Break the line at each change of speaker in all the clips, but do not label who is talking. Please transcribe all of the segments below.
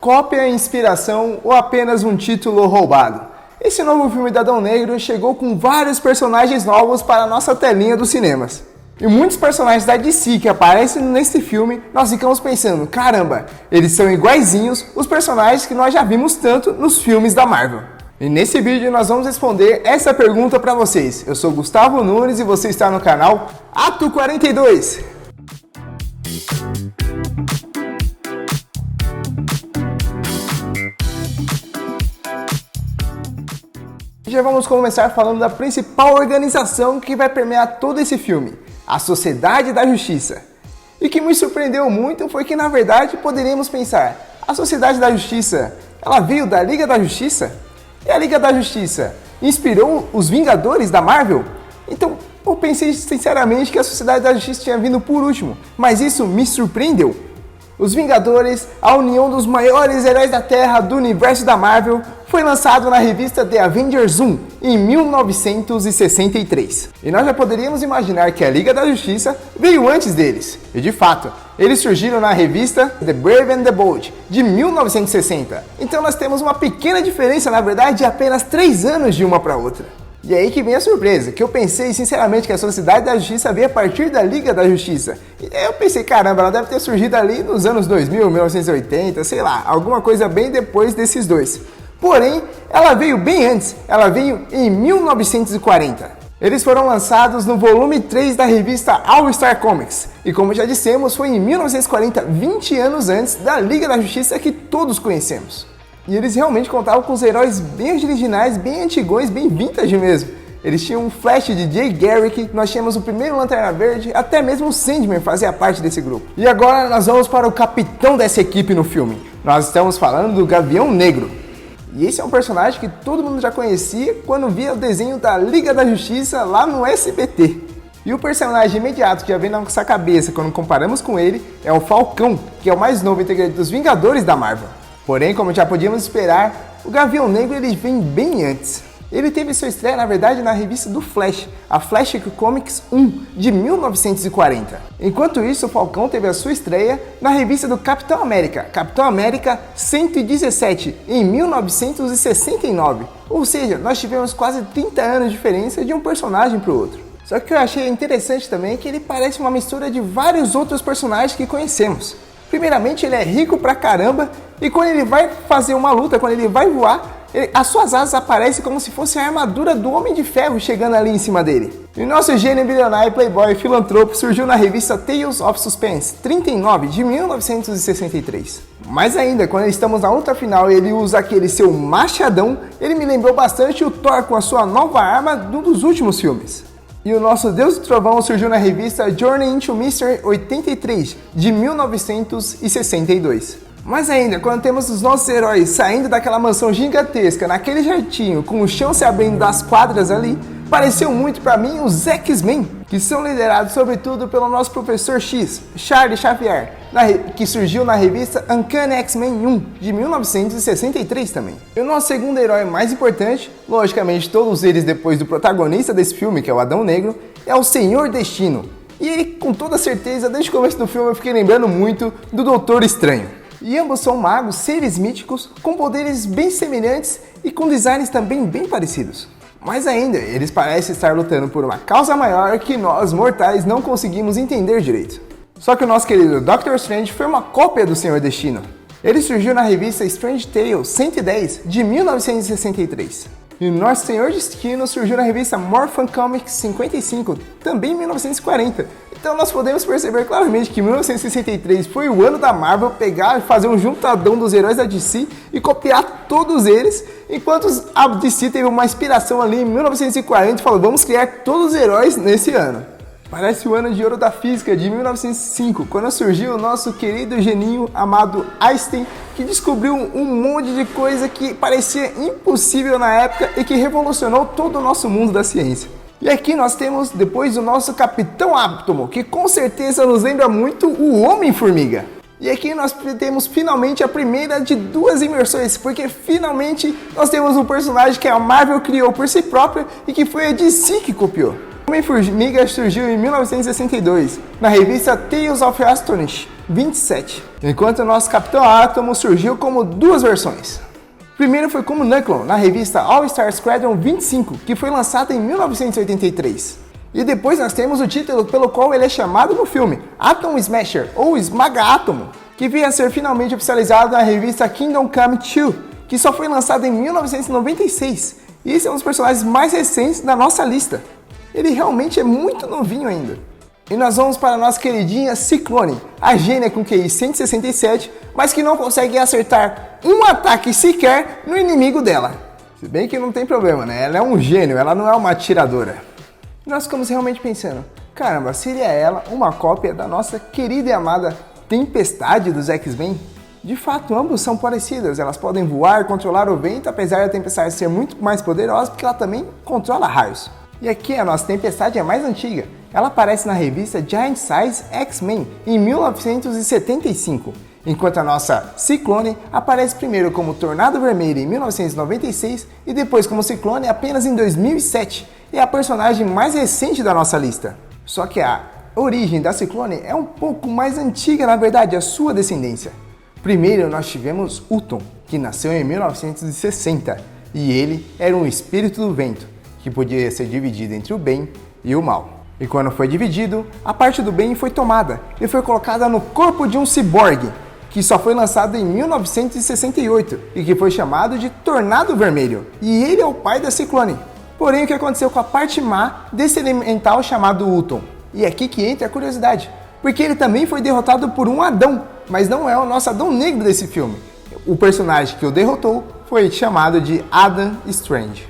Cópia, inspiração ou apenas um título roubado? Esse novo filme da Adão Negro chegou com vários personagens novos para a nossa telinha dos cinemas. E muitos personagens da DC que aparecem nesse filme, nós ficamos pensando, caramba, eles são iguaizinhos os personagens que nós já vimos tanto nos filmes da Marvel. E nesse vídeo nós vamos responder essa pergunta para vocês. Eu sou Gustavo Nunes e você está no canal Ato 42. Já vamos começar falando da principal organização que vai permear todo esse filme, a Sociedade da Justiça. E o que me surpreendeu muito foi que, na verdade, poderíamos pensar, a Sociedade da Justiça, ela veio da Liga da Justiça? E a Liga da Justiça inspirou os Vingadores da Marvel? Então, eu pensei sinceramente que a Sociedade da Justiça tinha vindo por último, mas isso me surpreendeu. Os Vingadores, a união dos maiores heróis da Terra do universo da Marvel, foi lançado na revista The Avengers 1 em 1963. E nós já poderíamos imaginar que a Liga da Justiça veio antes deles. E de fato, eles surgiram na revista The Brave and the Bold, de 1960. Então nós temos uma pequena diferença, na verdade, de apenas 3 anos de uma para outra. E aí que vem a surpresa, que eu pensei sinceramente que a Sociedade da Justiça veio a partir da Liga da Justiça. E eu pensei, caramba, ela deve ter surgido ali nos anos 2000, 1980, sei lá, alguma coisa bem depois desses dois. Porém, ela veio bem antes, ela veio em 1940. Eles foram lançados no volume 3 da revista All Star Comics. E como já dissemos, foi em 1940, 20 anos antes da Liga da Justiça que todos conhecemos. E eles realmente contavam com os heróis bem originais, bem antigões, bem vintage mesmo. Eles tinham um Flash de Jay Garrick, nós tínhamos o primeiro Lanterna Verde, até mesmo o Sandman fazia parte desse grupo. E agora nós vamos para o capitão dessa equipe no filme. Nós estamos falando do Gavião Negro. E esse é um personagem que todo mundo já conhecia quando via o desenho da Liga da Justiça lá no SBT. E o personagem imediato que já vem na nossa cabeça quando comparamos com ele é o Falcão, que é o mais novo integrante dos Vingadores da Marvel. Porém, como já podíamos esperar, o Gavião Negro ele vem bem antes. Ele teve sua estreia, na verdade, na revista do Flash, a Flash Comics 1, de 1940. Enquanto isso, o Falcão teve a sua estreia na revista do Capitão América 117, em 1969. Ou seja, nós tivemos quase 30 anos de diferença de um personagem para o outro. Só que o que eu achei interessante também é que ele parece uma mistura de vários outros personagens que conhecemos. Primeiramente, ele é rico pra caramba e quando ele vai fazer uma luta, quando ele vai voar, as suas asas aparecem como se fosse a armadura do Homem de Ferro chegando ali em cima dele. E o nosso gênio bilionário, playboy e filantropo surgiu na revista Tales of Suspense 39, de 1963. Mais ainda, quando estamos na luta final e ele usa aquele seu machadão, ele me lembrou bastante o Thor com a sua nova arma de um dos últimos filmes. E o nosso Deus do Trovão surgiu na revista Journey into Mystery 83, de 1962. Mas ainda, quando temos os nossos heróis saindo daquela mansão gigantesca, naquele jardim, com o chão se abrindo das quadras ali, pareceu muito para mim os X-Men, que são liderados sobretudo pelo nosso professor X, Charles Xavier, que surgiu na revista Uncanny X-Men 1, de 1963 também. E o nosso segundo herói mais importante, logicamente todos eles depois do protagonista desse filme, que é o Adão Negro, é o Senhor Destino. E ele, com toda certeza, desde o começo do filme eu fiquei lembrando muito do Doutor Estranho. E ambos são magos, seres míticos, com poderes bem semelhantes e com designs também bem parecidos. Mais ainda, eles parecem estar lutando por uma causa maior que nós, mortais, não conseguimos entender direito. Só que o nosso querido Doctor Strange foi uma cópia do Senhor Destino. Ele surgiu na revista Strange Tales 110, de 1963. E o nosso Senhor Destino surgiu na revista Morphin Comics 55, também em 1940. Então nós podemos perceber claramente que 1963 foi o ano da Marvel pegar e fazer um juntadão dos heróis da DC e copiar todos eles, enquanto a DC teve uma inspiração ali em 1940 e falou, vamos criar todos os heróis nesse ano. Parece o ano de ouro da física de 1905, quando surgiu o nosso querido geninho amado Einstein, que descobriu um monte de coisa que parecia impossível na época e que revolucionou todo o nosso mundo da ciência. E aqui nós temos depois o nosso Capitão Átomo, que com certeza nos lembra muito o Homem-Formiga. E aqui nós temos finalmente a primeira de duas imersões, porque finalmente nós temos um personagem que a Marvel criou por si própria e que foi a DC que copiou. Homem-Formiga surgiu em 1962, na revista Tales of Astonish. 27. Enquanto o nosso Capitão Átomo surgiu como duas versões. Primeiro foi como Knuckle, na revista All-Star Squadron 25, que foi lançada em 1983. E depois nós temos o título pelo qual ele é chamado no filme, Atom Smasher, ou Esmaga Átomo, que veio a ser finalmente oficializado na revista Kingdom Come 2, que só foi lançada em 1996. E esse é um dos personagens mais recentes da nossa lista. Ele realmente é muito novinho ainda. E nós vamos para a nossa queridinha Ciclone, a gênia com QI 167, mas que não consegue acertar um ataque sequer no inimigo dela. Se bem que não tem problema, né? Ela é um gênio, ela não é uma atiradora. E nós ficamos realmente pensando, caramba, seria ela uma cópia da nossa querida e amada Tempestade dos X-Men? De fato, ambos são parecidas, elas podem voar, controlar o vento, apesar da Tempestade ser muito mais poderosa, porque ela também controla raios. E aqui a nossa Tempestade é mais antiga, ela aparece na revista Giant Size X-Men em 1975, enquanto a nossa Ciclone aparece primeiro como Tornado Vermelho em 1996 e depois como Ciclone apenas em 2007, e é a personagem mais recente da nossa lista. Só que a origem da Ciclone é um pouco mais antiga, na verdade, a sua descendência. Primeiro nós tivemos Uton, que nasceu em 1960, e ele era um espírito do vento, que podia ser dividido entre o bem e o mal. E quando foi dividido, a parte do bem foi tomada e foi colocada no corpo de um ciborgue, que só foi lançado em 1968 e que foi chamado de Tornado Vermelho. E ele é o pai da Ciclone. Porém, o que aconteceu com a parte má desse elemental chamado Uton? E é aqui que entra a curiosidade, porque ele também foi derrotado por um Adão, mas não é o nosso Adão Negro desse filme. O personagem que o derrotou foi chamado de Adam Strange.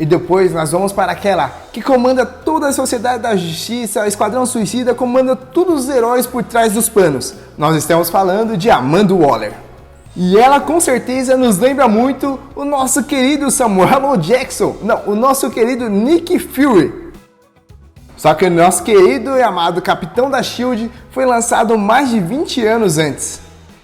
E depois nós vamos para aquela que comanda toda a Sociedade da Justiça, o Esquadrão Suicida, comanda todos os heróis por trás dos panos. Nós estamos falando de Amanda Waller. E ela com certeza nos lembra muito o nosso querido Samuel L. Jackson, não, o nosso querido Nick Fury. Só que o nosso querido e amado Capitão da S.H.I.E.L.D. foi lançado mais de 20 anos antes.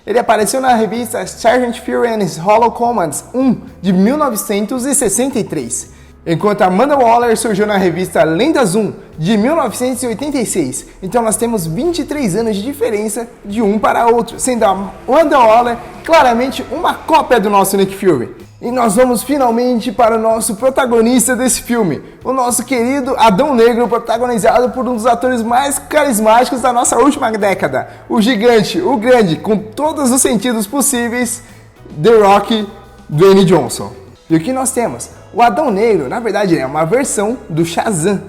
Ele apareceu na revista Sergeant Fury and His Hollow Commands 1, de 1963. Enquanto Amanda Waller surgiu na revista Lendas 1, de 1986. Então nós temos 23 anos de diferença de um para outro, sendo a Amanda Waller claramente uma cópia do nosso Nick Fury. E nós vamos finalmente para o nosso protagonista desse filme, o nosso querido Adão Negro, protagonizado por um dos atores mais carismáticos da nossa última década, o gigante, o grande, com todos os sentidos possíveis, The Rock, Dwayne Johnson. E o que nós temos? O Adão Negro, na verdade, é uma versão do Shazam.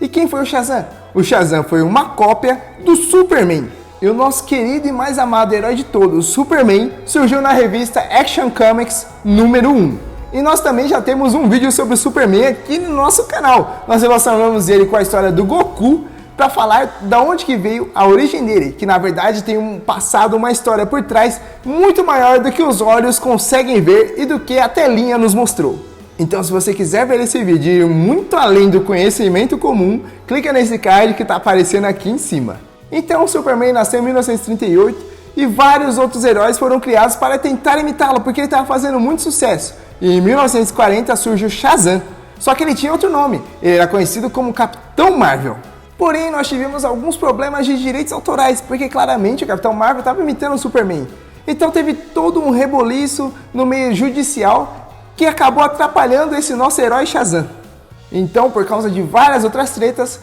E quem foi o Shazam? O Shazam foi uma cópia do Superman. E o nosso querido e mais amado herói de todos, o Superman, surgiu na revista Action Comics número 1. E nós também já temos um vídeo sobre o Superman aqui no nosso canal. Nós relacionamos ele com a história do Goku para falar da onde que veio a origem dele, que na verdade tem um passado, uma história por trás muito maior do que os olhos conseguem ver e do que a telinha nos mostrou. Então, se você quiser ver esse vídeo e ir muito além do conhecimento comum, clica nesse card que está aparecendo aqui em cima. Então, o Superman nasceu em 1938 e vários outros heróis foram criados para tentar imitá-lo, porque ele estava fazendo muito sucesso. E em 1940 surge o Shazam, só que ele tinha outro nome, ele era conhecido como Capitão Marvel. Porém, nós tivemos alguns problemas de direitos autorais, porque claramente o Capitão Marvel estava imitando o Superman. Então teve todo um reboliço no meio judicial que acabou atrapalhando esse nosso herói Shazam. Então, por causa de várias outras tretas,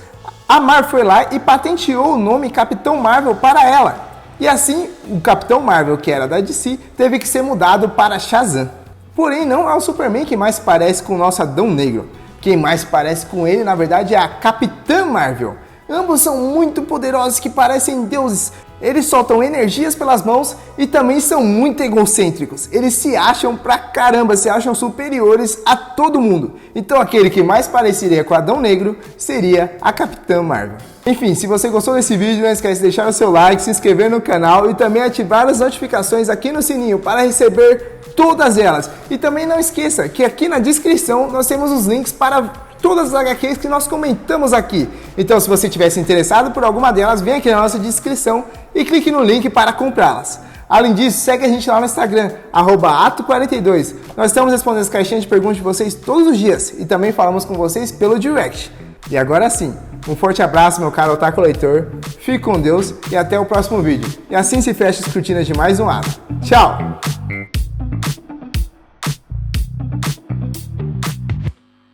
a Marvel foi lá e patenteou o nome Capitão Marvel para ela. E assim, o Capitão Marvel, que era da DC, teve que ser mudado para Shazam. Porém, não é o Superman que mais parece com o nosso Adão Negro. Quem mais parece com ele, na verdade, é a Capitã Marvel. Ambos são muito poderosos que parecem deuses. Eles soltam energias pelas mãos e também são muito egocêntricos. Eles se acham pra caramba, se acham superiores a todo mundo. Então aquele que mais pareceria com Adão Negro seria a Capitã Marvel. Enfim, se você gostou desse vídeo, não esquece de deixar o seu like, se inscrever no canal e também ativar as notificações aqui no sininho para receber todas elas. E também não esqueça que aqui na descrição nós temos os links para todas as HQs que nós comentamos aqui. Então, se você estivesse interessado por alguma delas, vem aqui na nossa descrição e clique no link para comprá-las. Além disso, segue a gente lá no Instagram, @ato42. Nós estamos respondendo as caixinhas de perguntas de vocês todos os dias e também falamos com vocês pelo direct. E agora sim, um forte abraço, meu caro otaku leitor, fique com Deus e até o próximo vídeo. E assim se fecha as cortinas de mais um ato. Tchau!